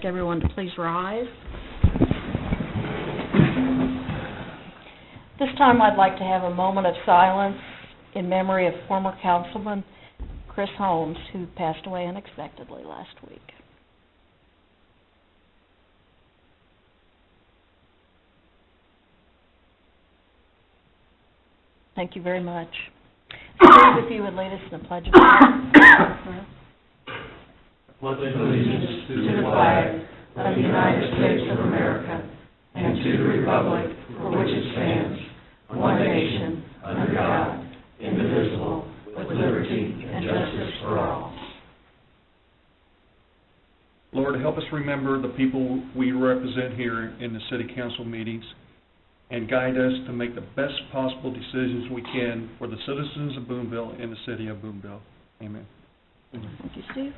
ask everyone to please rise. This time I'd like to have a moment of silence in memory of former Councilman Chris Holmes, who passed away unexpectedly last week. Thank you very much. Steve, if you would lead us in the Pledge of Allegiance. Pledge allegiance to the flag of the United States of America and to the republic for which it stands, one nation, under God, indivisible, with liberty and justice for all. Lord, help us remember the people we represent here in the City Council meetings and guide us to make the best possible decisions we can for the citizens of Boonville and the City of Boonville. Amen. Thank you, Steve.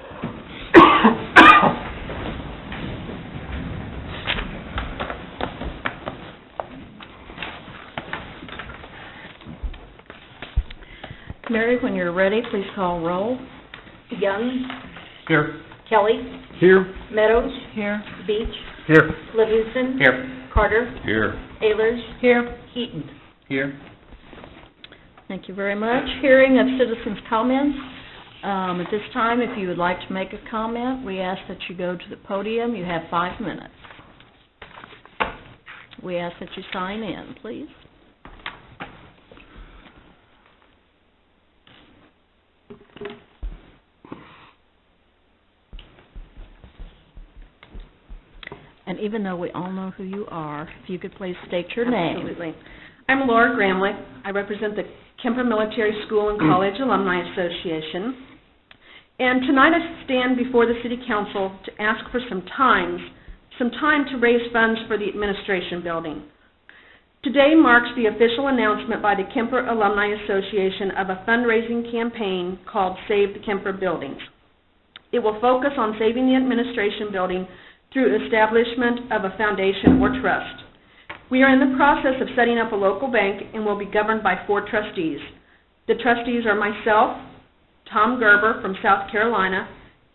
Mary, when you're ready, please call roll. Young. Here. Kelly. Here. Meadows. Here. Beach. Here. Livingston. Here. Carter. Here. Ehlers. Here. Heaton. Here. Thank you very much. Hearing of citizens' comments. At this time, if you would like to make a comment, we ask that you go to the podium. You have 5 minutes. We ask that you sign in, please. And even though we all know who you are, if you could please state your name. Absolutely. I'm Laura Gramlich. I represent the Kemper Military School and College Alumni Association. And tonight I stand before the City Council to ask for some time to raise funds for the administration building. Today marks the official announcement by the Kemper Alumni Association of a fundraising campaign called Save the Kemper Buildings. It will focus on saving the administration building through establishment of a foundation or trust. We are in the process of setting up a local bank and will be governed by 4 trustees. The trustees are myself, Tom Gerber from South Carolina,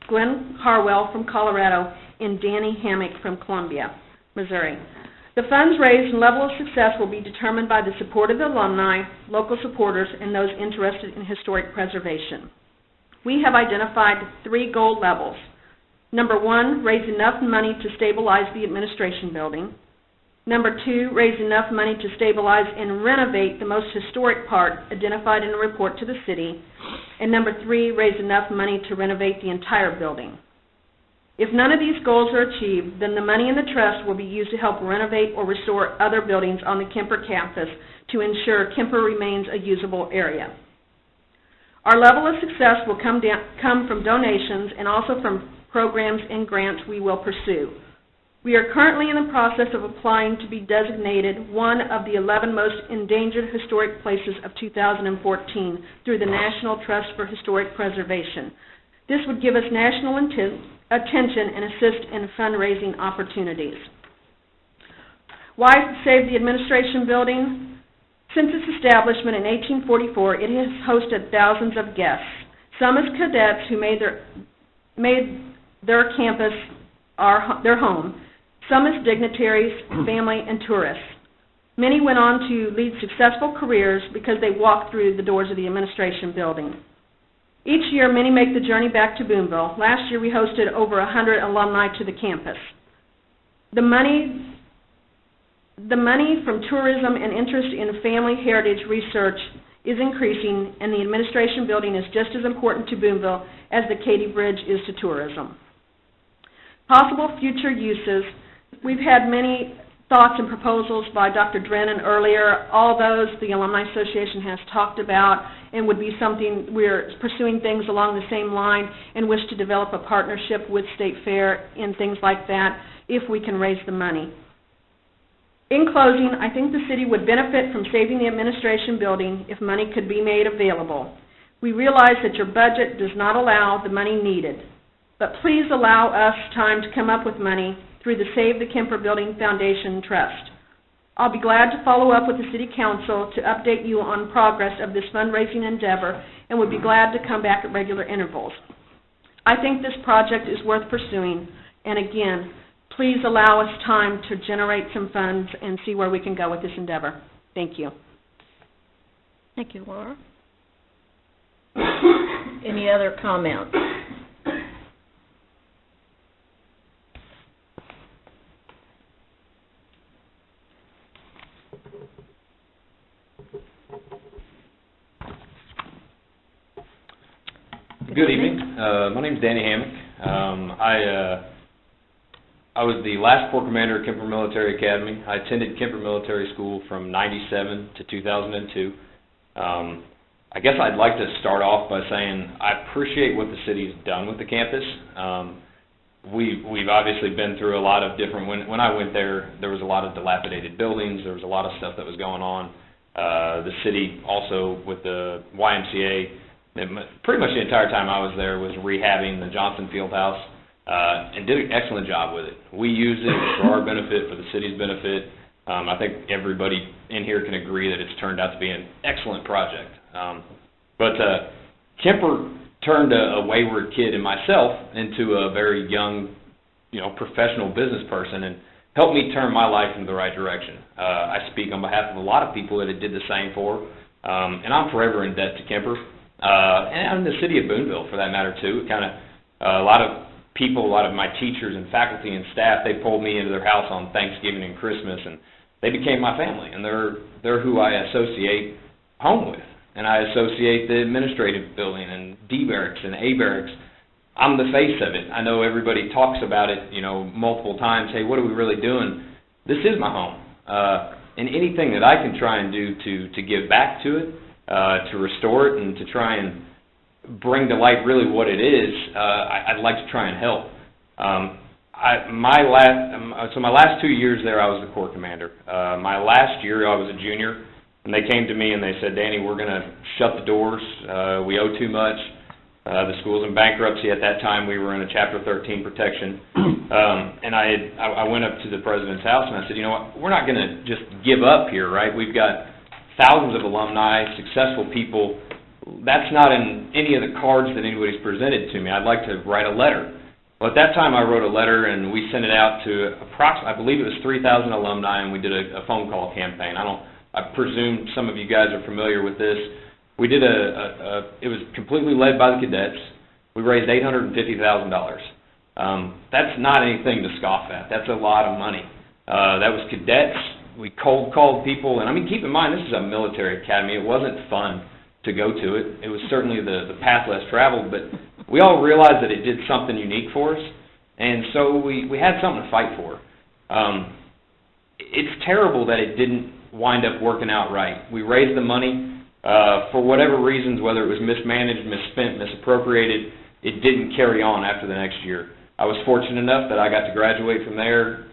Glenn Harwell from Colorado, and Danny Hammock from Columbia, Missouri. The funds raised and level of success will be determined by the support of the alumni, local supporters, and those interested in historic preservation. We have identified 3 goal levels. Number 1, raise enough money to stabilize the administration building. Number 2, raise enough money to stabilize and renovate the most historic part identified in a report to the city. And number 3, raise enough money to renovate the entire building. If none of these goals are achieved, then the money in the trust will be used to help renovate or restore other buildings on the Kemper campus to ensure Kemper remains a usable area. Our level of success will come from donations and also from programs and grants we will pursue. We are currently in the process of applying to be designated one of the 11 most endangered historic places of 2014 through the National Trust for Historic Preservation. This would give us national attention and assist in fundraising opportunities. Why save the administration building? Since its establishment in 1844, it has hosted thousands of guests, some as cadets who made their campus their home, some as dignitaries, family, and tourists. Many went on to lead successful careers because they walked through the doors of the administration building. Each year, many make the journey back to Boonville. Last year, we hosted over 100 alumni to the campus. The money from tourism and interest in family heritage research is increasing, and the administration building is just as important to Boonville as the Katy Bridge is to tourism. Possible future uses. We've had many thoughts and proposals by Dr. Drennan earlier. All those the Alumni Association has talked about and would be something we're pursuing things along the same line and wish to develop a partnership with State Fair and things like that if we can raise the money. In closing, I think the city would benefit from saving the administration building if money could be made available. We realize that your budget does not allow the money needed, but please allow us time to come up with money through the Save the Kemper Building Foundation Trust. I'll be glad to follow up with the City Council to update you on progress of this fundraising endeavor and would be glad to come back at regular intervals. I think this project is worth pursuing And again, please allow us time to generate some funds and see where we can go with this endeavor. Thank you. Thank you, Laura. Any other comments? Good evening. My name is Danny Hammock. I was the last Corps Commander at Kemper Military Academy. I attended Kemper Military School from '97 to 2002. I guess I'd like to start off by saying I appreciate what the city's done with the campus. We've obviously been through a lot of different, when I went there was a lot of dilapidated buildings, there was a lot of stuff that was going on. The city also with the YMCA, pretty much the entire time I was there was rehabbing the Johnson Fieldhouse, and did an excellent job with it. We use it for our benefit, for the city's benefit. I think everybody in here can agree that it's turned out to be an excellent project. But Kemper turned a wayward kid and myself into a very young, professional business person and helped me turn my life in the right direction. I speak on behalf of a lot of people that it did the same for, and I'm forever in debt to Kemper. And the City of Boonville, for that matter, too. A lot of people, a lot of my teachers and faculty and staff, they pulled me into their house on Thanksgiving and Christmas, and they became my family, and they're who I associate home with. And I associate the administrative building and D barracks and A barracks. I'm the face of it. I know everybody talks about it, multiple times. Hey, what are we really doing? This is my home. And anything that I can try and do to give back to it, to restore it, and to try and bring to light really what it is, I'd like to try and help. My last 2 years there, I was the Corps Commander. My last year, I was a junior, and they came to me and they said, Danny, we're going to shut the doors. We owe too much. The school's in bankruptcy. At that time, we were in a Chapter 13 protection. And I went up to the president's house and I said, you know what, we're not going to just give up here, right? We've got thousands of alumni, successful people. That's not in any of the cards that anybody's presented to me. I'd like to write a letter. Well, at that time, I wrote a letter, and we sent it out to I believe it was 3,000 alumni, and we did a phone call campaign. I presume some of you guys are familiar with this. We did it was completely led by the cadets. We raised $850,000. That's not anything to scoff at. That's a lot of money. That was cadets. We cold called people, and keep in mind, this is a military academy. It wasn't fun to go to it. It was certainly the path less traveled, but we all realized that it did something unique for us, and so we had something to fight for. It's terrible that it didn't wind up working out right. We raised the money for whatever reasons, whether it was mismanaged, misspent, misappropriated, it didn't carry on after the next year. I was fortunate enough that I got to graduate from there.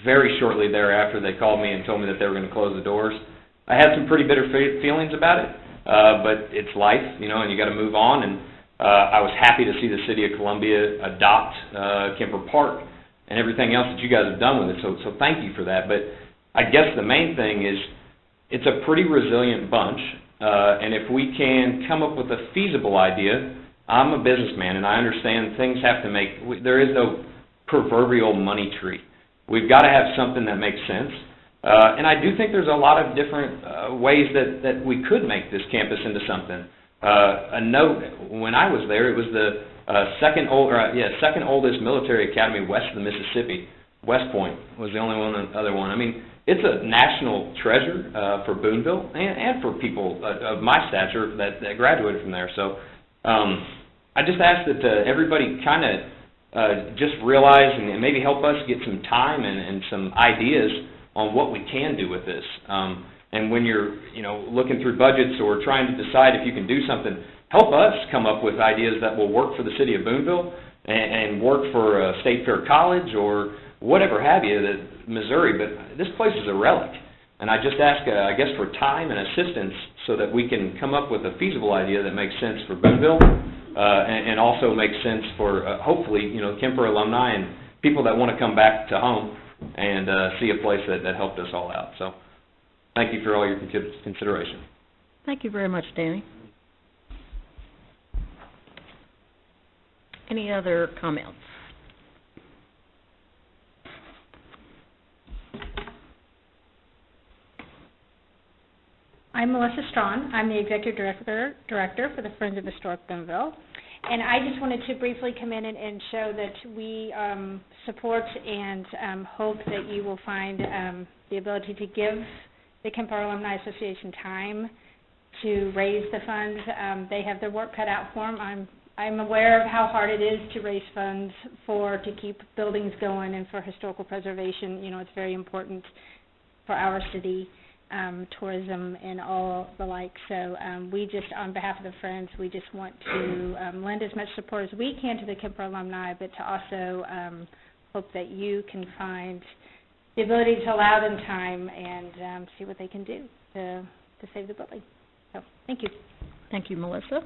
Very shortly thereafter, they called me and told me that they were going to close the doors. I had some pretty bitter feelings about it, but it's life, and you got to move on. And I was happy to see the City of Columbia adopt Kemper Park and everything else that you guys have done with it. So thank you for that. But I guess the main thing is it's a pretty resilient bunch, and if we can come up with a feasible idea. I'm a businessman, and I understand things have to there is no proverbial money tree. We've got to have something that makes sense. And I do think there's a lot of different ways that we could make this campus into something. A note, when I was there, it was the second oldest military academy west of the Mississippi. West Point was the only other one. It's a national treasure for Boonville and for people of my stature that graduated from there. So I just ask that everybody kind of just realize and maybe help us get some time and some ideas on what we can do with this. And when you're looking through budgets or trying to decide if you can do something, help us come up with ideas that will work for the City of Boonville and work for State Fair College or whatever have you, Missouri. But this place is a relic. And I just ask, I guess, for time and assistance so that we can come up with a feasible idea that makes sense for Boonville and also makes sense for, hopefully, Kemper alumni and people that want to come back to home and see a place that helped us all out. So thank you for all your consideration. Thank you very much, Danny. Any other comments? I'm Melissa Strawn. I'm the Executive Director for the Friends of Historic Boonville. And I just wanted to briefly come in and show that we support and hope that you will find the ability to give the Kemper Alumni Association time to raise the funds. They have their work cut out for them. I'm aware of how hard it is to raise funds to keep buildings going and for historical preservation. You know, it's very important for our city, tourism and all the like. So we just, on behalf of the Friends, we just want to lend as much support as we can to the Kemper alumni, but to also hope that you can find the ability to allow them time and see what they can do to save the building. So, thank you. Thank you, Melissa.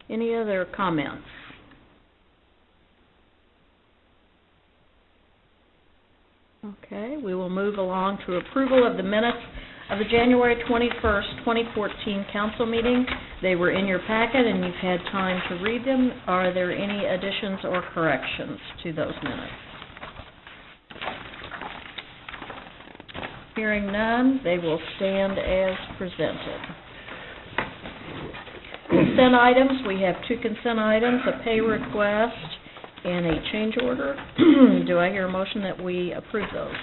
Any other comments? Okay, we will move along to approval of the minutes of the January 21st, 2014 council meeting. They were in your packet and you've had time to read them. Are there any additions or corrections to those minutes? Hearing none, they will stand as presented. Consent items, we have two consent items, a pay request and a change order. Do I hear a motion that we approve those?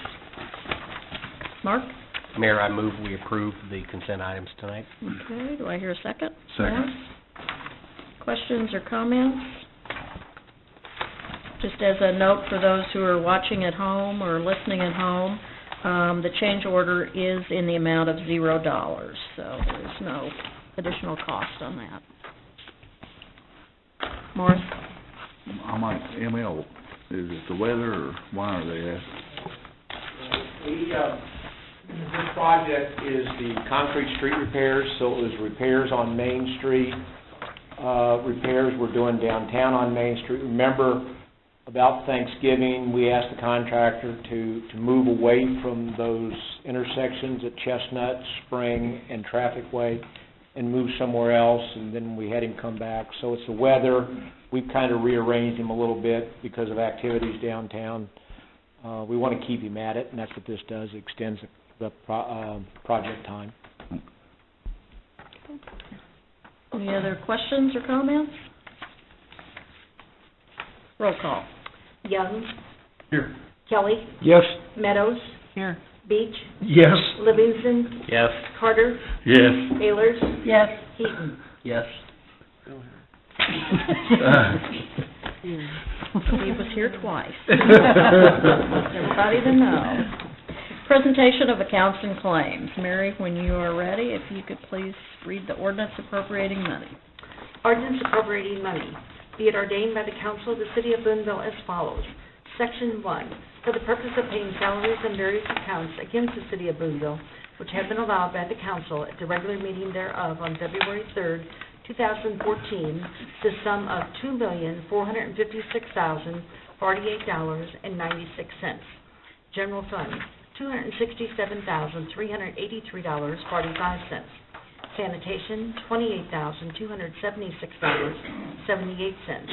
Mark? Mayor, I move we approve the consent items tonight. Okay, do I hear a second? Second. Morris? Questions or comments? Just as a note for those who are watching at home or listening at home, the change order is in the amount of $0, so there's no additional cost on that. Morris? I might, ML, is it the weather or why are they asking? This project is the concrete street repairs, so it was repairs on Main Street, repairs we're doing downtown on Main Street. Remember, about Thanksgiving, we asked the contractor to move away from those intersections at Chestnut, Spring, and Traffic Way and move somewhere else, and then we had him come back. So it's the weather. We've kind of rearranged him a little bit because of activities downtown. We want to keep him at it, and that's what this does. It extends the project time. Any other questions or comments? Roll call. Young. Here. Kelly. Yes. Meadows. Here. Beach. Yes. Livingston. Yes. Carter. Yes. Ayers. Yes. Heaton. Yes. He was here twice. Everybody to know. Presentation of accounts and claims. Mary, when you are ready, if you could please read the ordinance appropriating money. Ordinance appropriating money. Be it ordained by the Council of the City of Boonville as follows. Section 1. For the purpose of paying salaries and various accounts against the City of Boonville, which have been allowed by the Council at the regular meeting thereof on February 3rd, 2014, the sum of $2,456,048.96. General Fund, $267,383.45. Sanitation, $28,276.78.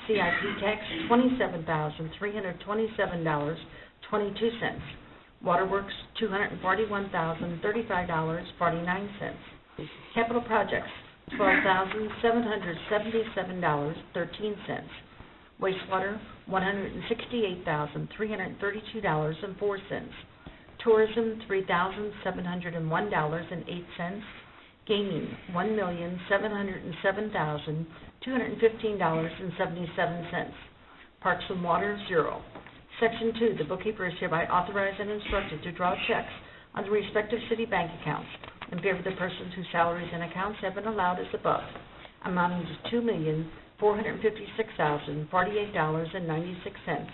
CIP tax, $27,327.22. Waterworks, $241,035.49. Capital projects, $12,777.13. Wastewater, $168,332.04. Tourism, $3,701.08. Gaming, $1,707,215.77. Parks and Water, 0. Section 2, the bookkeeper is hereby authorized and instructed to draw checks on the respective city bank accounts in favor of the persons whose salaries and accounts have been allowed as above, amounting to $2,456,048.96,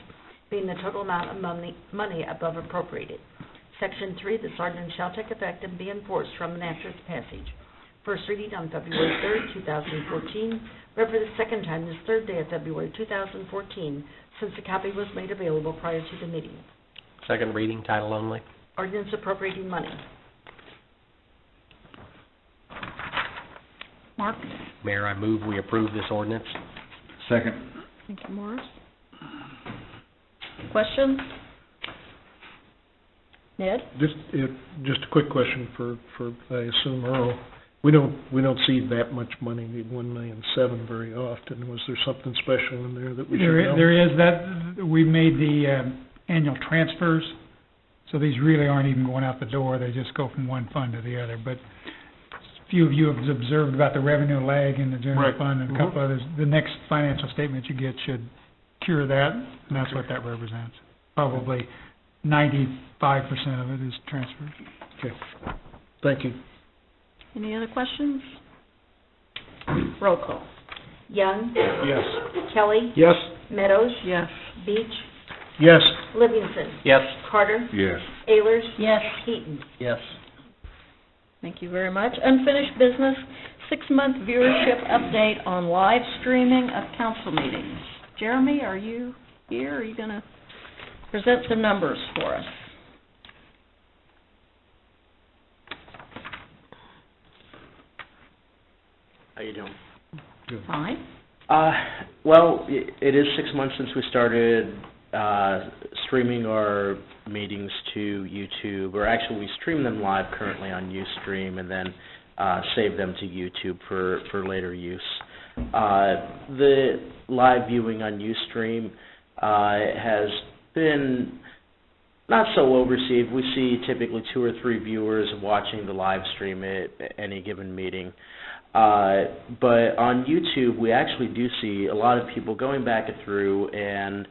being the total amount of money above appropriated. Section 3, this ordinance shall take effect and be enforced from and after its passage. First reading on February 3rd, 2014, read for the second time this third day of February 2014, since a copy was made available prior to the meeting. Second reading, title only. Ordinance appropriating money. Mark? Mayor, I move we approve this ordinance. Second. Thank you, Morris. Questions? Ned? Just a quick question for I assume Earl. We don't see that much money, $1.7 million, very often. Was there something special in there that we should know? There is that, we made the annual transfers, so these really aren't even going out the door, they just go from one fund to the other. But a few of you have observed about the revenue lag in the general Right. fund and a couple others. The next financial statement you get should cure that, and that's what that represents. Probably 95% of it is transfers. Okay. Thank you. Any other questions? Roll call. Young, Yes. Kelly, Yes. Meadows, Yes. Beach, Yes. Livingston, Yes. Carter, Yes. Ayers, Yes. Heaton. Yes. Thank you very much. Unfinished business, 6-month viewership update on live streaming of council meetings. Jeremy, are you here? Are you going to present some numbers for us? How you doing? Fine. Well, it is 6 months since we started streaming our meetings to YouTube, or actually we stream them live currently on Ustream and then save them to YouTube for later use. The live viewing on Ustream has been not so well received. We see typically 2 or 3 viewers watching the live stream at any given meeting. But on YouTube, we actually do see a lot of people going back through and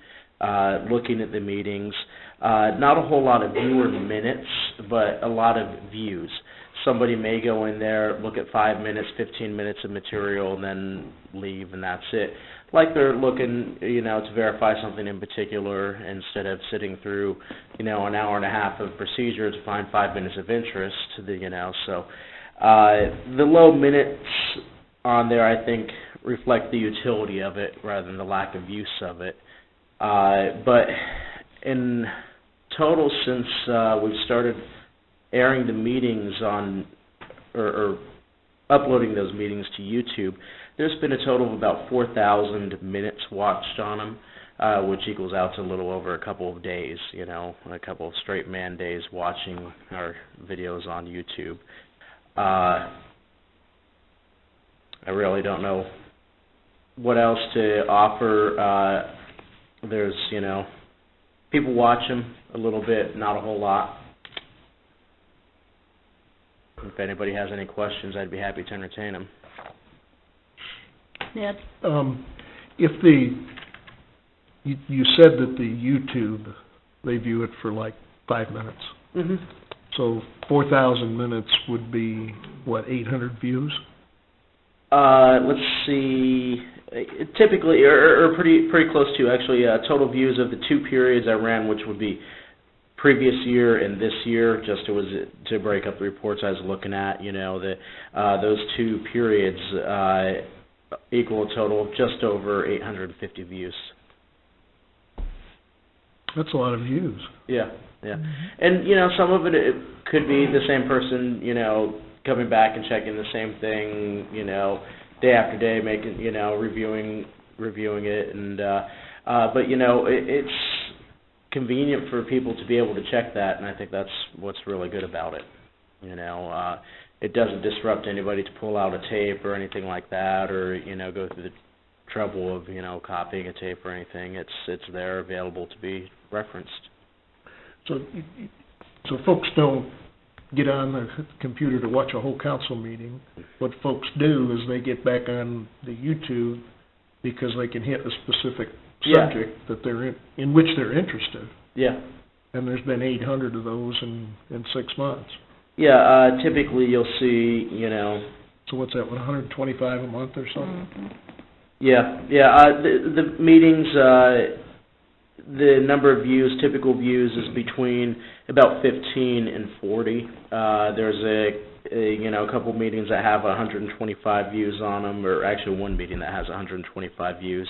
looking at the meetings. Not a whole lot of viewer minutes, but a lot of views. Somebody may go in there, look at 5 minutes, 15 minutes of material, and then leave, and that's it. Like they're looking, to verify something in particular instead of sitting through, an hour and a half of procedure to find 5 minutes of interest, so. The low minutes on there, I think, reflect the utility of it rather than the lack of use of it. But in total, since we've started airing the meetings on, or uploading those meetings to YouTube, there's been a total of about 4,000 minutes watched on them, which equals out to a little over a couple of days, a couple of straight man days watching our videos on YouTube. I really don't know what else to offer. There's, people watch them a little bit, not a whole lot. If anybody has any questions, I'd be happy to entertain them. Ned? If you said that the YouTube, they view it for like 5 minutes. Mm-hmm. So 4,000 minutes would be, 800 views? Let's see. Typically, or pretty close to actually, total views of the 2 periods I ran, which would be previous year and this year, just to break up the reports I was looking at. Those 2 periods equal a total of just over 850 views. That's a lot of views. Yeah. Yeah, and some of it could be the same person, coming back and checking the same thing, day after day, making, reviewing it, and but it's convenient for people to be able to check that, and I think that's what's really good about it. It doesn't disrupt anybody to pull out a tape or anything like that, or go through the trouble of copying a tape or anything. It's there, available to be referenced. So folks don't get on the computer to watch a whole council meeting. What folks do is they get back on the YouTube because they can hit a specific subject that they're in which they're interested. Yeah. And there's been 800 of those in 6 months. Yeah, typically you'll see, So what's that, 125 a month or something? Mm-hmm. Yeah. The meetings, the number of views, typical views, is between about 15 and 40. There's a couple meetings that have 125 views on them, or actually one meeting that has 125 views.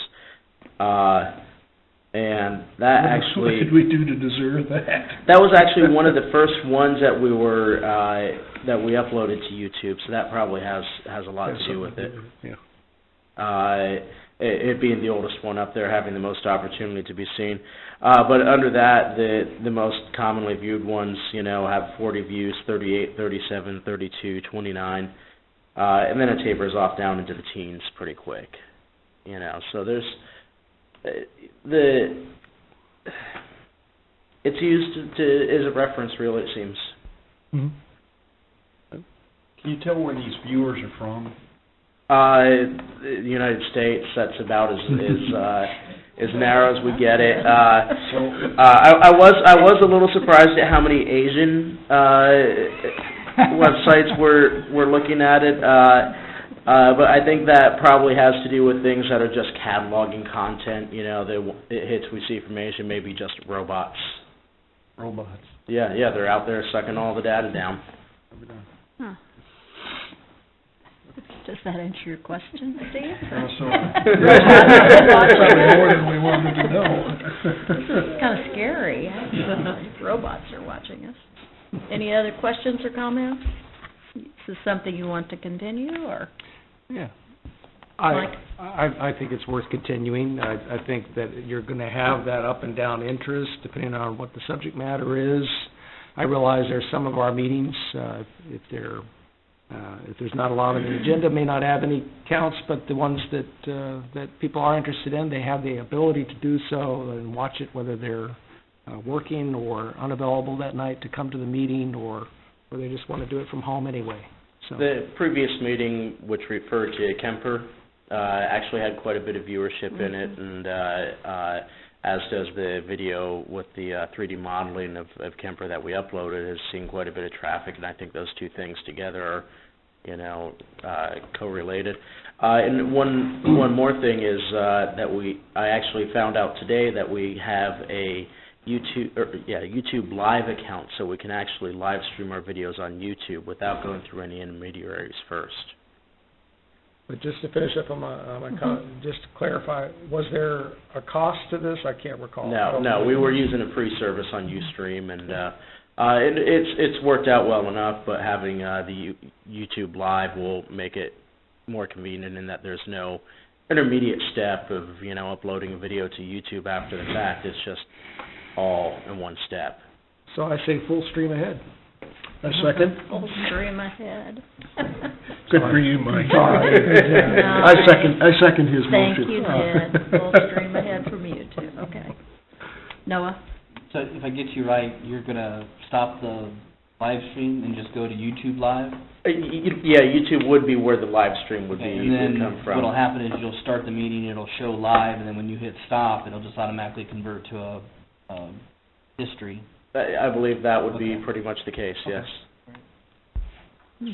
And that actually... What did we do to deserve that? That was actually one of the first ones that we were that we uploaded to YouTube, so that probably has a lot to do with it. Yeah. it being the oldest one up there, having the most opportunity to be seen. But under that, the most commonly viewed ones, have 40 views, 38, 37, 32, 29, and then it tapers off down into the teens pretty quick. So there's it's used as a reference reel, it seems. Can you tell where these viewers are from? The United States. That's about as narrow as we get it. I was a little surprised at how many Asian websites were looking at it. But I think that probably has to do with things that are just cataloging content. The hits we see from Asia, maybe just robots. Robots. Yeah, they're out there sucking all the data down. Huh. Does that answer your question, Steve? Probably more than we wanted to know. It's kind of scary, actually. Robots are watching us. Any other questions or comments? Is this something you want to continue, or? Yeah. Mike? I think it's worth continuing. I think that you're going to have that up and down interest depending on what the subject matter is. I realize there's some of our meetings, if there's not a lot on the agenda, may not have any counts, but the ones that people are interested in, they have the ability to do so and watch it, whether they're working or unavailable that night to come to the meeting, or they just want to do it from home anyway. So the previous meeting, which referred to Kemper, actually had quite a bit of viewership in it, and as does the video with the 3D modeling of Kemper that we uploaded, has seen quite a bit of traffic, and I think those two things together are, correlated. And one more thing is that I actually found out today that we have a YouTube Live account, so we can actually live stream our videos on YouTube without going through any intermediaries first. But just to finish up on just to clarify, was there a cost to this? I can't recall. No, we were using a free service on Ustream, and it's worked out well enough, but having the YouTube Live will make it more convenient in that there's no intermediate step of, uploading a video to YouTube after the fact. It's just all in one step. So I say full stream ahead. A second? Full stream ahead. Good for you, Mike. No. I second his motion. Thank you, Ted. Full stream ahead from you, too. Okay. Noah? So if I get you right, you're going to stop the live stream and just go to YouTube Live? Yeah, YouTube would be where the live stream would Okay, be and then come from. what'll happen is you'll start the meeting, it'll show live, and then when you hit stop, it'll just automatically convert to a history. I believe that would be Okay. pretty much the case, yes.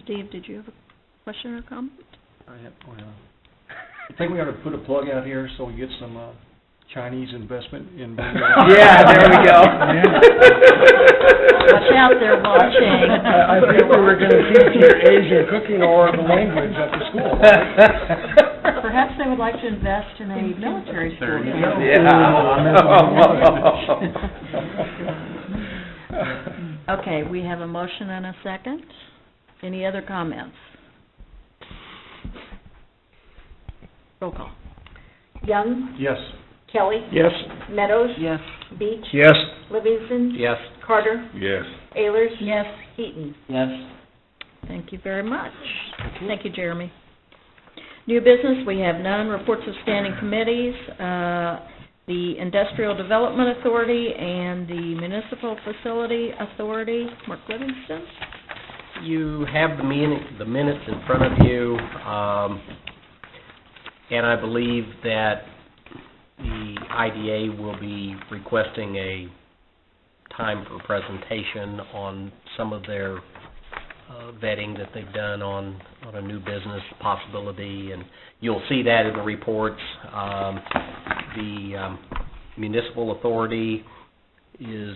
Steve, did you have a question or comment? I think we ought to put a plug out here so we get some Chinese investment in Yeah, there we go. Watch out, they're watching. I think we were going to teach your Asian cooking or the language at the school. Perhaps they would like to invest in a military school. Okay, we have a motion and a second. Any other comments? Roll call. Young, Yes. Kelly, Yes. Meadows, Yes. Beach, Yes. Livingston, Yes. Carter, Yes. Ayers, Yes. Heaton. Yes? Thank you very much. Thank you, Jeremy. New business, we have none. Reports of standing committees, the Industrial Development Authority and the Municipal Facility Authority. Mark Livingston? You have the minutes in front of you, and I believe that the IDA will be requesting a time for presentation on some of their vetting that they've done on a new business possibility, and you'll see that in the reports. The municipal authority is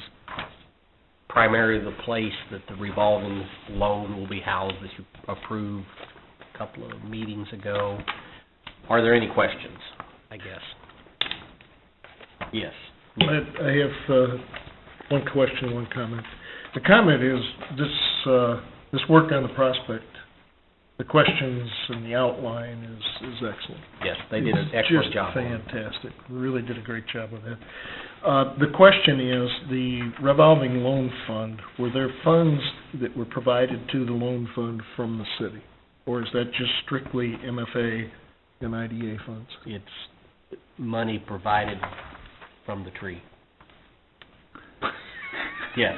primarily the place that the revolving loan will be housed that you approved a couple of meetings ago. Are there any questions, I guess? Yes. I have one question, one comment. The comment is this work on the prospect the questions and the outline is excellent. Yes, they did an excellent job. Just fantastic. Really did a great job of that. The question is, the revolving loan fund, were there funds that were provided to the loan fund from the city? Or is that just strictly MFA and IDA funds? It's money provided from the tree. Yes,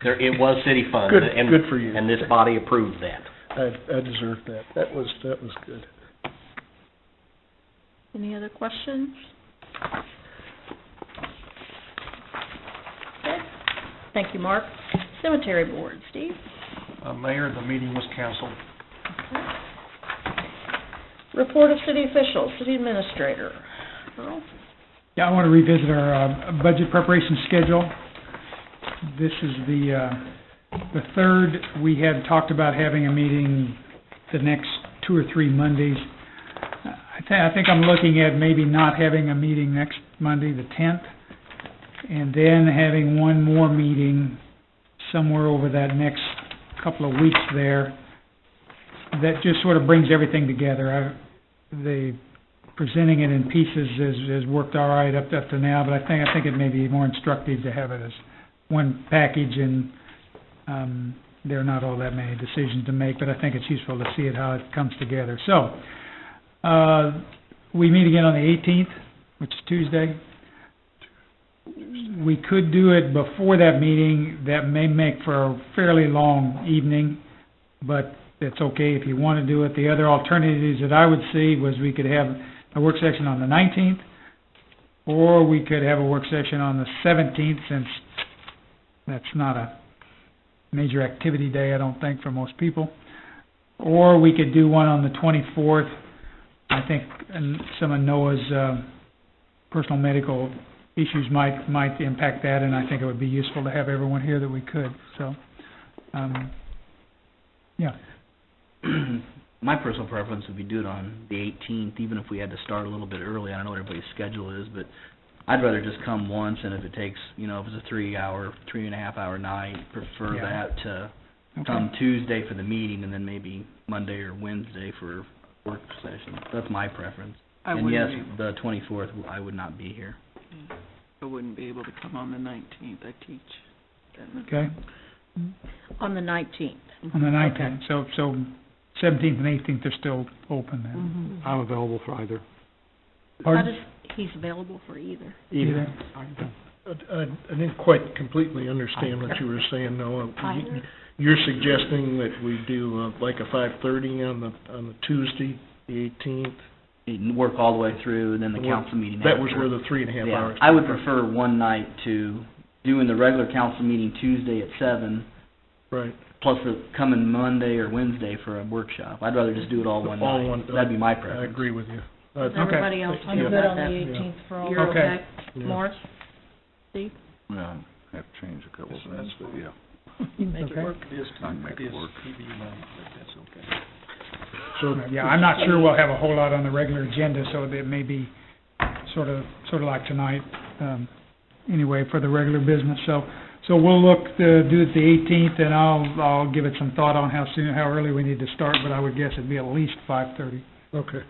it was city funds. Good for you. And this body approved that. I deserved that. That was good. Any other questions? Okay. Thank you, Mark. Cemetery Board, Steve? Mayor, the meeting was canceled. Report of city officials, city administrator. Earl? Yeah, I want to revisit our budget preparation schedule. This is the third. We had talked about having a meeting the next 2 or 3 Mondays. I think I'm looking at maybe not having a meeting next Monday, the 10th, and then having one more meeting somewhere over that next couple of weeks there. That just sort of brings everything together. The presenting it in pieces has worked all right up to now, but I think it may be more instructive to have it as one package, and there are not all that many decisions to make, but I think it's useful to see it how it comes together. So, we meet again on the 18th, which is Tuesday. We could do it before that meeting. That may make for a fairly long evening, but it's okay if you want to do it. The other alternatives that I would see was we could have a work session on the 19th, or we could have a work session on the 17th, since that's not a major activity day, I don't think, for most people. Or we could do one on the 24th. I think some of Noah's personal medical issues might impact that, and I think it would be useful to have everyone here that we could. So, yeah. My personal preference would be do it on the 18th, even if we had to start a little bit early. I don't know what everybody's schedule is, but I'd rather just come once, and if it takes, if it's a 3.5 hour night, prefer that to come Tuesday for the meeting, and then maybe Monday or Wednesday for work session. That's my preference. And yes, the 24th, I would not be here. I wouldn't be able to come on the 19th. I teach. Okay. On the 19th. On the 19th. So 17th and 18th are still open then. I'm available for either. Pardon? He's available for either. Either. I didn't quite completely understand what you were saying, Noah. You're suggesting that we do like a 5:30 on the Tuesday, the 18th? You work all the way through, and then the council meeting. That was where the 3.5 hours. I would prefer one night to doing the regular council meeting Tuesday at 7. Right. Plus for coming Monday or Wednesday for a workshop. I'd rather just do it all one night. That'd be my preference. I agree with you. Is everybody else good on the 18th for all? You're okay? Morris? Steve? Yeah, I have to change a couple of things, but yeah. You make it work. I can make it work. That's okay. So, yeah, I'm not sure we'll have a whole lot on the regular agenda, so it may be sort of like tonight, anyway, for the regular business. So we'll look to do it the 18th, and I'll give it some thought on how early we need to start, but I would guess it'd be at least 5:30. Okay.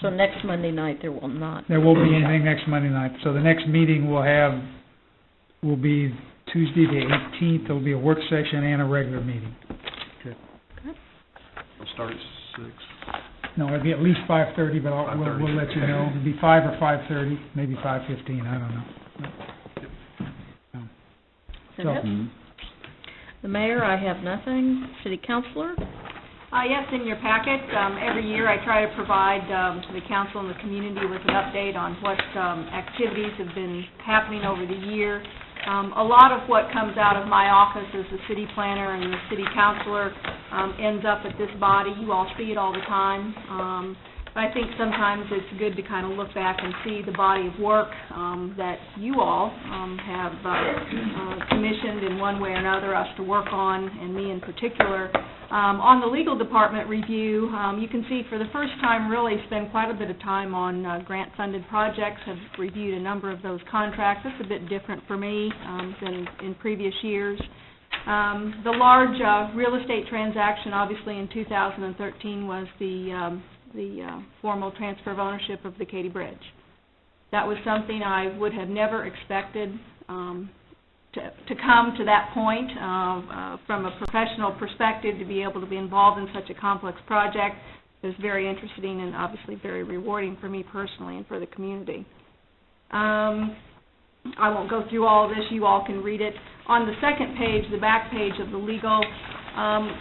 So next Monday night, there will not. There won't be anything next Monday night. So the next meeting will be Tuesday the 18th. There'll be a work session and a regular meeting. Okay. We'll start at 6. No, it'll be at least 5:30, but we'll let you know. It'll be 5 or 5:30, maybe 5:15, I don't know. Is that it? The mayor, I have nothing. City councilor? Yes, in your packet, every year I try to provide to the council and the community with an update on what activities have been happening over the year. A lot of what comes out of my office as the city planner and the city councilor ends up at this body. You all see it all the time. But I think sometimes it's good to kind of look back and see the body of work that you all have commissioned in one way or another us to work on, and me in particular. On the legal department review, you can see for the first time really spend quite a bit of time on grant-funded projects, have reviewed a number of those contracts. That's a bit different for me than in previous years. The large real estate transaction, obviously, in 2013 was the formal transfer of ownership of the Katy Bridge. That was something I would have never expected to come to that point. From a professional perspective, to be able to be involved in such a complex project is very interesting and obviously very rewarding for me personally and for the community. I won't go through all of this. You all can read it. On the second page, the back page of the legal,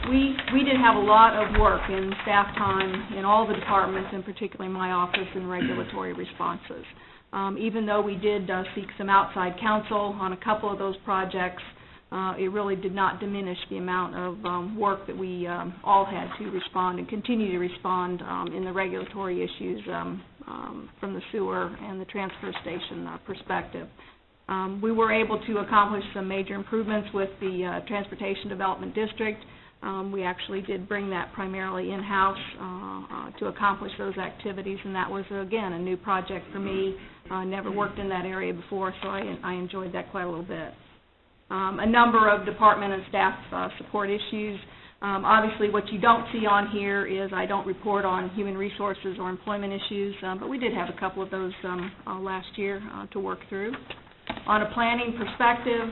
we did have a lot of work in staff time in all the departments, and particularly my office, in regulatory responses. Even though we did seek some outside counsel on a couple of those projects, it really did not diminish the amount of work that we all had to respond and continue to respond in the regulatory issues from the sewer and the transfer station perspective. We were able to accomplish some major improvements with the Transportation Development District. We actually did bring that primarily in-house to accomplish those activities, and that was, again, a new project for me. Never worked in that area before, so I enjoyed that quite a little bit. A number of department and staff support issues. Obviously, what you don't see on here is I don't report on human resources or employment issues, but we did have a couple of those last year to work through. On a planning perspective,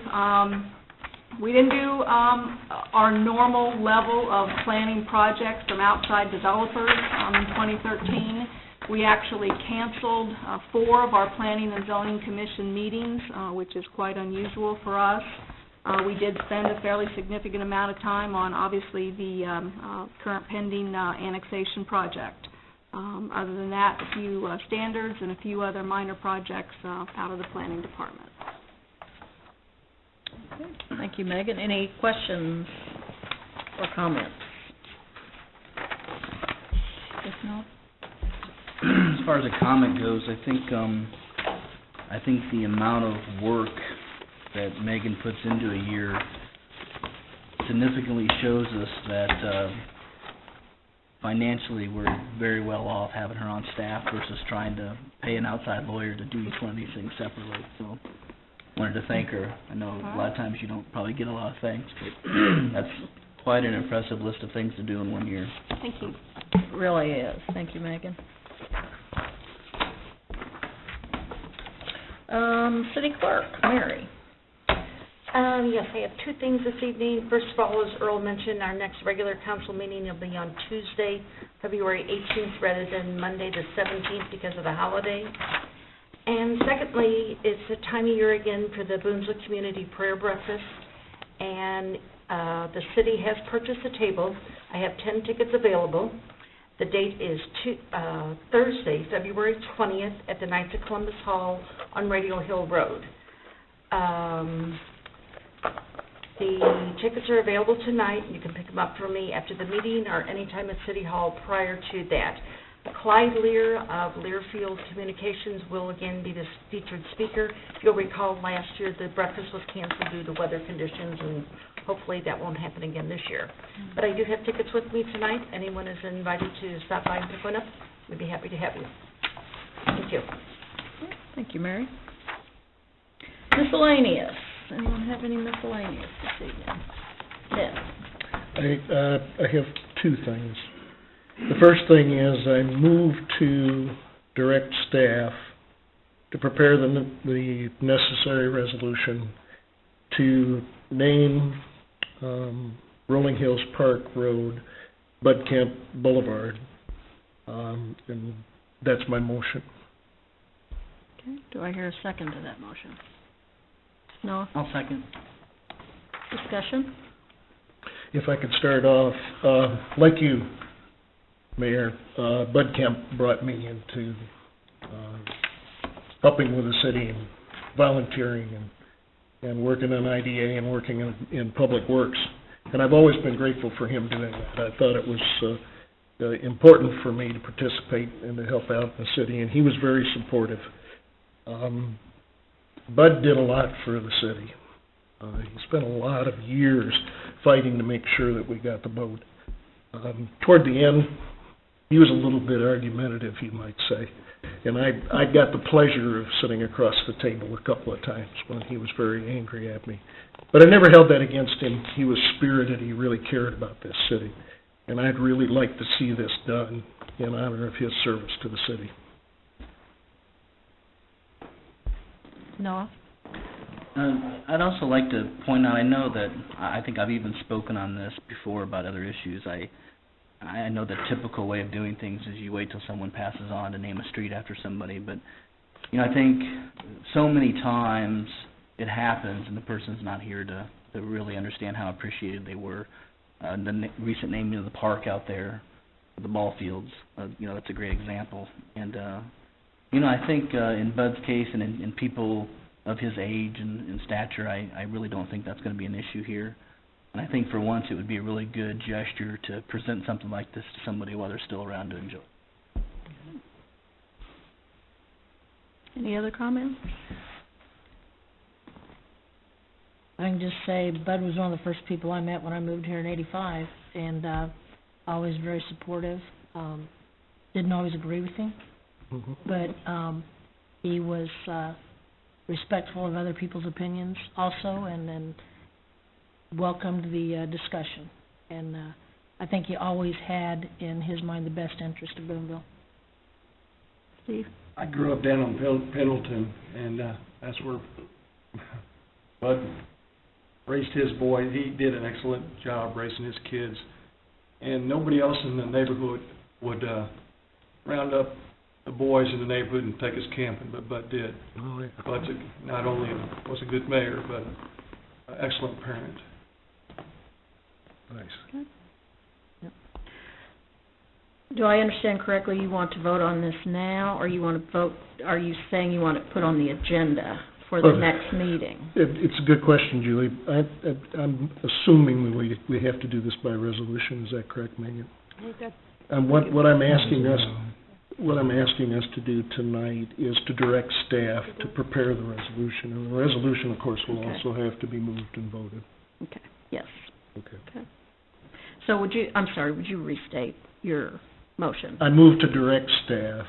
we didn't do our normal level of planning projects from outside developers in 2013. We actually canceled 4 of our Planning and Zoning Commission meetings, which is quite unusual for us. We did spend a fairly significant amount of time on, obviously, the current pending annexation project. Other than that, a few standards and a few other minor projects out of the planning department. Okay. Thank you, Megan. Any questions or comments? If not, as far as a comment goes, I think the amount of work that Megan puts into a year significantly shows us that financially we're very well off having her on staff versus trying to pay an outside lawyer to do each one of these things separately. So wanted to thank her. I know a lot of times you don't probably get a lot of thanks, but that's quite an impressive list of things to do in 1 year. Thank you. it really is. Thank you, Megan. City Clerk, Mary. Yes, I have 2 things this evening. First of all, as Earl mentioned, our next regular council meeting will be on Tuesday, February 18th, rather than Monday the 17th because of the holiday. And secondly, it's the time of year again for the Boonville Community Prayer Breakfast, and the city has purchased a table. I have 10 tickets available. The date is Thursday, February 20th, at the Knights of Columbus Hall on Radio Hill Road. The tickets are available tonight. You can pick them up from me after the meeting or anytime at City Hall prior to that. Clyde Lear of Learfield Communications will again be the featured speaker. If you'll recall, last year the breakfast was canceled due to weather conditions, and hopefully that won't happen again this year. But I do have tickets with me tonight. Anyone is invited to stop by and pick one up. We'd be happy to have you. Thank you. Thank you, Mary. Miscellaneous. Anyone have any miscellaneous this evening? Yes. I have 2 things. The first thing is I move to direct staff to prepare the necessary resolution to name Rolling Hills Park Road Bud Camp Boulevard, and that's my motion. Okay. Do I hear a second to that motion? No? I'll second. Discussion? If I could start off, like you, Mayor, Bud Kemp brought me into helping with the city and volunteering and working on IDA and working in public works. And I've always been grateful for him doing that. I thought it was important for me to participate and to help out in the city, and he was very supportive. Bud did a lot for the city. He spent a lot of years fighting to make sure that we got the boat. Toward the end, he was a little bit argumentative, you might say. And I got the pleasure of sitting across the table a couple of times when he was very angry at me. But I never held that against him. He was spirited. He really cared about this city. And I'd really like to see this done in honor of his service to the city. Noah? I'd also like to point out, I know that, I think I've even spoken on this before about other issues. I know the typical way of doing things is you wait till someone passes on to name a street after somebody, but, I think so many times it happens and the person's not here to really understand how appreciated they were. The recent naming of the park out there, the ball fields, that's a great example. And, I think in Bud's case and in people of his age and stature, I really don't think that's going to be an issue here. And I think for once it would be a really good gesture to present something like this to somebody while they're still around to enjoy. Any other comments? I can just say Bud was one of the first people I met when I moved here in '85, and always very supportive. Didn't always agree with him, but he was respectful of other people's opinions also, and then welcomed the discussion. And I think he always had in his mind the best interest of Boonville. Steve? I grew up down on Pendleton, and that's where Bud raised his boy. He did an excellent job raising his kids, and nobody else in the neighborhood would round up the boys in the neighborhood and take us camping, but Bud did. Bud's not only was a good mayor, but an excellent parent. Nice. Okay. Yep. Do I understand correctly, you want to vote on this now, or you want to vote, are you saying you want it put on the agenda for the next meeting? It's a good question, Julie. I'm assuming that we have to do this by resolution. Is that correct, Megan? What I'm asking us to do tonight is to direct staff to prepare the resolution. And the resolution, of course, will also have to be moved and voted. Okay, yes. Okay. So would you restate your motion? I move to direct staff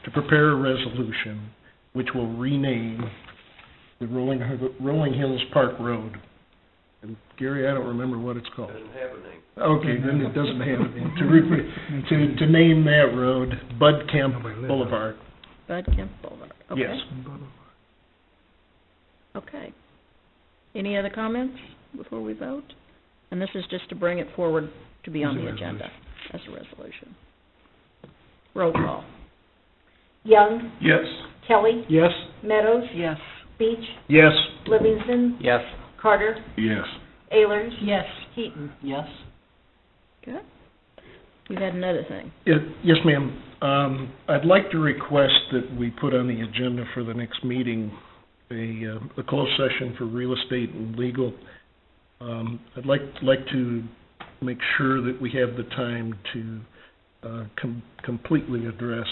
to prepare a resolution which will rename the Rolling Hills Park Road. And Gary, I don't remember what it's called. Doesn't have a name. Okay, then it doesn't have a name. To name that road Bud Kemp Boulevard. Bud Kemp Boulevard, okay. Yes. Okay. Any other comments before we vote? And this is just to bring it forward to be on the agenda as a resolution. Roll call. Young, Yes. Kelly, Yes. Meadows, Yes. Beach, Yes. Livingston, Yes. Carter, Yes. Ehlers, Yes. Heaton. Yes? Good. You had another thing. Yes, ma'am. I'd like to request that we put on the agenda for the next meeting a closed session for real estate and legal. I'd like to make sure that we have the time to completely address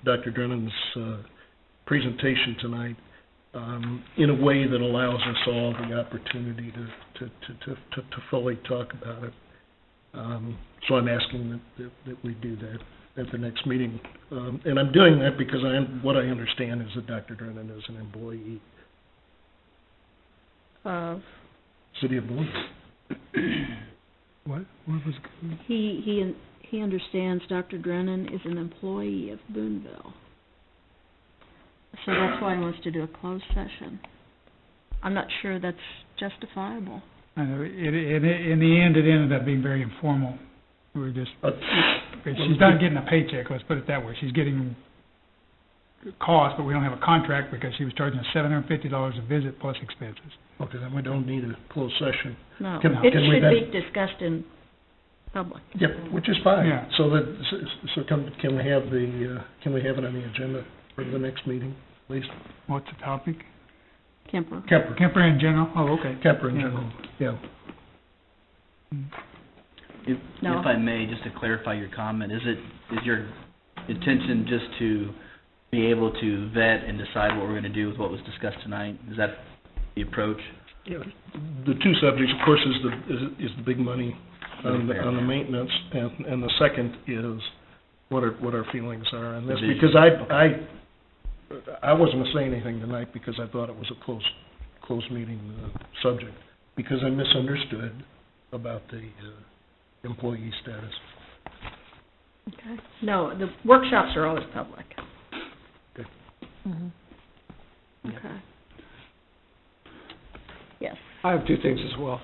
Dr. Drennan's presentation tonight in a way that allows us all the opportunity to fully talk about it. So I'm asking that we do that at the next meeting. And I'm doing that because what I understand is that Dr. Drennan is an employee. City of Boonville. What was? He understands Dr. Drennan is an employee of Boonville. So that's why he wants to do a closed session. I'm not sure that's justifiable. I know, in the end, it ended up being very informal. We were just, she's not getting a paycheck, let's put it that way. She's getting cost, but we don't have a contract because she was charging us $750 a visit plus expenses. Okay, then we don't need a closed session. No, Can it we should then- be discussed in public. Yep, which is fine. Yeah. So can we have it on the agenda for the next meeting, please? What's the topic? Kemper. Kemper in general? Oh, okay. Kemper in Yeah. general, yeah. If I may, just to clarify your comment, is your intention just to be able to vet and decide what we're going to do with what was discussed tonight? Is that the approach? Yeah. The two subjects, of course, is the big money on the maintenance, and the second is what our feelings are on this, Division. because I wasn't gonna say anything tonight because I thought it was a closed meeting subject, because I misunderstood about the employee status. Okay. No, the workshops are always public. Okay. Okay. Yes. I have two things as well.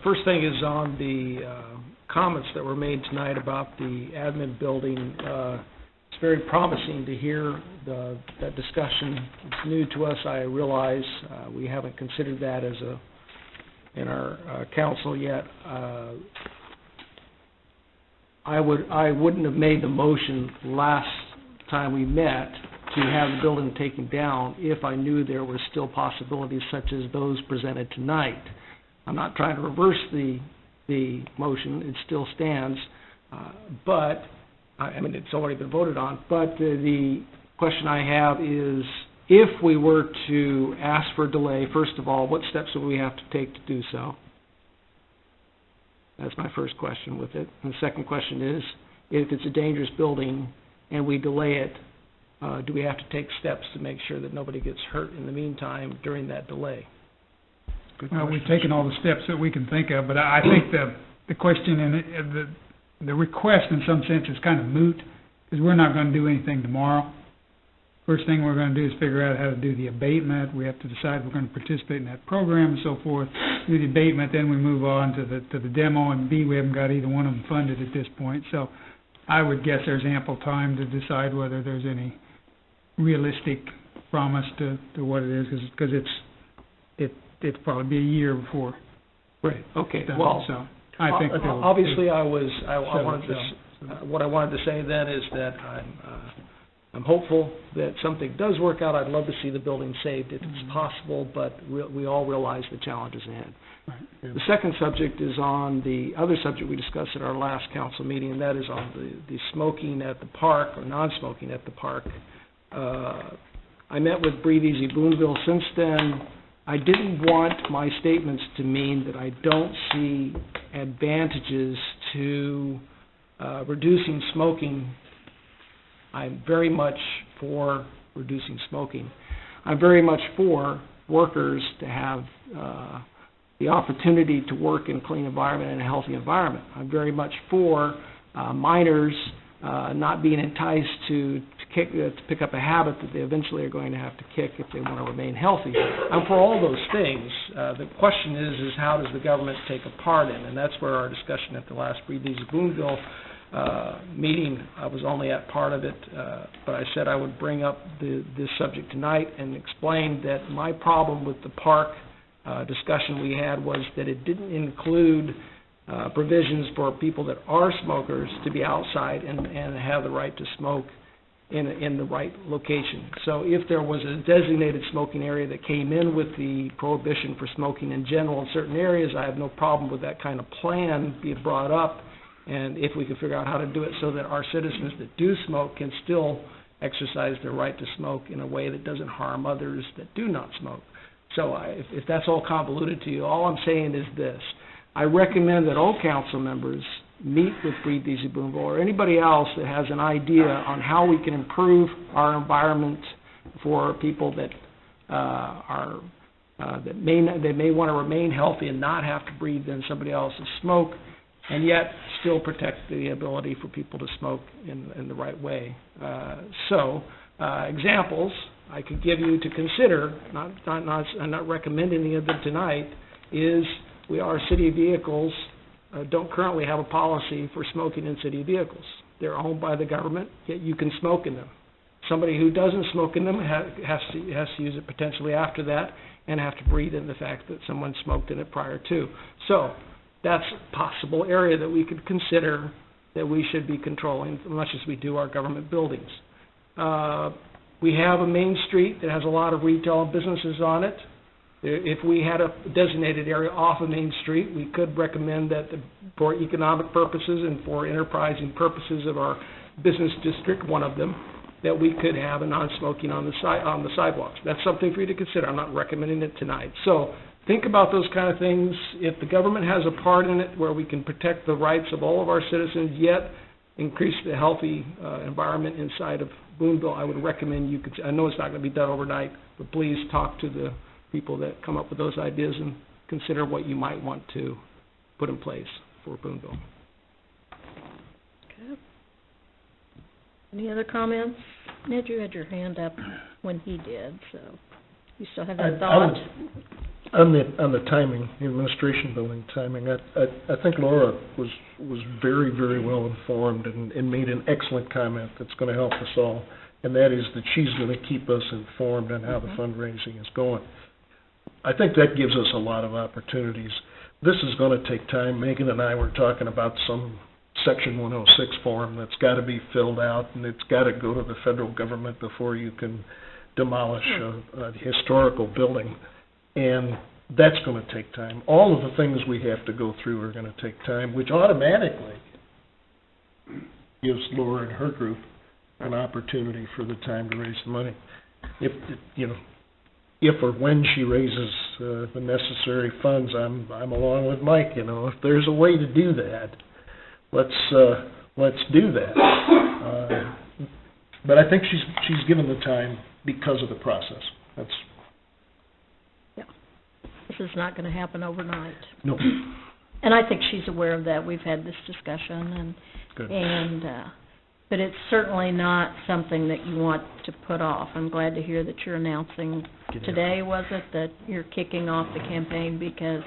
First thing is on the comments that were made tonight about the admin building. It's very promising to hear that discussion. It's new to us, I realize. We haven't considered that in our council yet. I wouldn't have made the motion last time we met to have the building taken down if I knew there were still possibilities such as those presented tonight. I'm not trying to reverse the motion, it still stands, but, I mean, it's already been voted on, but the question I have is, if we were to ask for a delay, first of all, what steps would we have to take to do so? That's my first question with it. And the second question is, if it's a dangerous building and we delay it, do we have to take steps to make sure that nobody gets hurt in the meantime during that delay? Well, we've taken all the steps that we can think of, but I think the question and the request in some sense is kind of moot, because we're not going to do anything tomorrow. First thing we're going to do is figure out how to do the abatement. We have to decide we're going to participate in that program and so forth. Do the abatement, then we move on to the demo, and B, we haven't got either one of them funded at this point. So I would guess there's ample time to decide whether there's any realistic promise to what it is, because it's probably be a year before. Right. Okay. It's done. Well, So I think obviously I wanted to what I wanted to say then is that I'm hopeful that something does work out. I'd love to see the building saved if it's possible, but we all realize the challenges ahead. The second subject is on the other subject we discussed at our last council meeting, and that is on the smoking at the park, or non-smoking at the park. I met with Breathe Easy Boonville since then. I didn't want my statements to mean that I don't see advantages to reducing smoking. I'm very much for reducing smoking. I'm very much for workers to have the opportunity to work in a clean environment and a healthy environment. I'm very much for minors not being enticed to pick up a habit that they eventually are going to have to kick if they want to remain healthy. I'm for all those things. The question is how does the government take a part in, and that's where our discussion at the last Breathe Easy Boonville meeting, I was only at part of it, but I said I would bring up this subject tonight and explain that my problem with the park discussion we had was that it didn't include provisions for people that are smokers to be outside and have the right to smoke in the right location. So if there was a designated smoking area that came in with the prohibition for smoking in general in certain areas, I have no problem with that kind of plan being brought up, and if we can figure out how to do it so that our citizens that do smoke can still exercise their right to smoke in a way that doesn't harm others that do not smoke. So if that's all convoluted to you, all I'm saying is this. I recommend that all council members meet with Breathe Easy Boonville or anybody else that has an idea on how we can improve our environment for people that that may want to remain healthy and not have to breathe in somebody else's smoke, and yet still protect the ability for people to smoke in the right way. Examples I could give you to consider, I'm not recommending any of them tonight, is our city vehicles don't currently have a policy for smoking in city vehicles. They're owned by the government, yet you can smoke in them. Somebody who doesn't smoke in them has to use it potentially after that and have to breathe in the fact that someone smoked in it prior to. So that's a possible area that we could consider that we should be controlling as much as we do our government buildings. We have a main street that has a lot of retail and businesses on it. If we had a designated area off of Main Street, we could recommend that for economic purposes and for enterprising purposes of our business district, one of them, that we could have a non-smoking on the sidewalks. That's something for you to consider. I'm not recommending it tonight. So think about those kind of things. If the government has a part in it where we can protect the rights of all of our citizens, yet increase the healthy environment inside of Boonville, I would recommend you could, I know it's not going to be done overnight, but please talk to the people that come up with those ideas and consider what you might want to put in place for Boonville. Okay. Any other comments? Ned, you had your hand up when he did, so you still have that thought? On the timing, the administration building timing, I think Laura was very, very well informed and made an excellent comment that's going to help us all, and that is that she's going to keep us informed on how the fundraising is going. I think that gives us a lot of opportunities. This is going to take time. Megan and I were talking about some Section 106 form that's got to be filled out, and it's got to go to the federal government before you can demolish a historical building. And that's going to take time. All of the things we have to go through are going to take time, which automatically gives Laura and her group an opportunity for the time to raise the money. If or when she raises the necessary funds, I'm along with Mike. If there's a way to do that, let's do that. But I think she's given the time because of the process. This is not going to happen overnight. No. And I think she's aware of that. We've had this discussion, but it's certainly not something that you want to put off. I'm glad to hear that you're announcing today, was it, that you're kicking off the campaign, because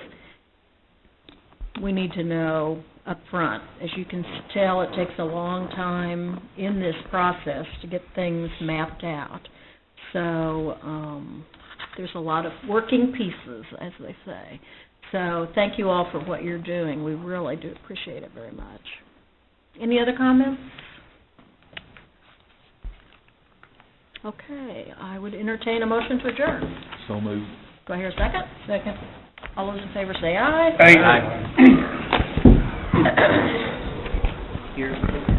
we need to know up front. As you can tell, it takes a long time in this process to get things mapped out. So, there's a lot of working pieces, as they say. So thank you all for what you're doing. We really do appreciate it very much. Any other comments? Okay, I would entertain a motion to adjourn. So moved. Do I hear a second? Second. All those in favor say aye. Aye. Aye.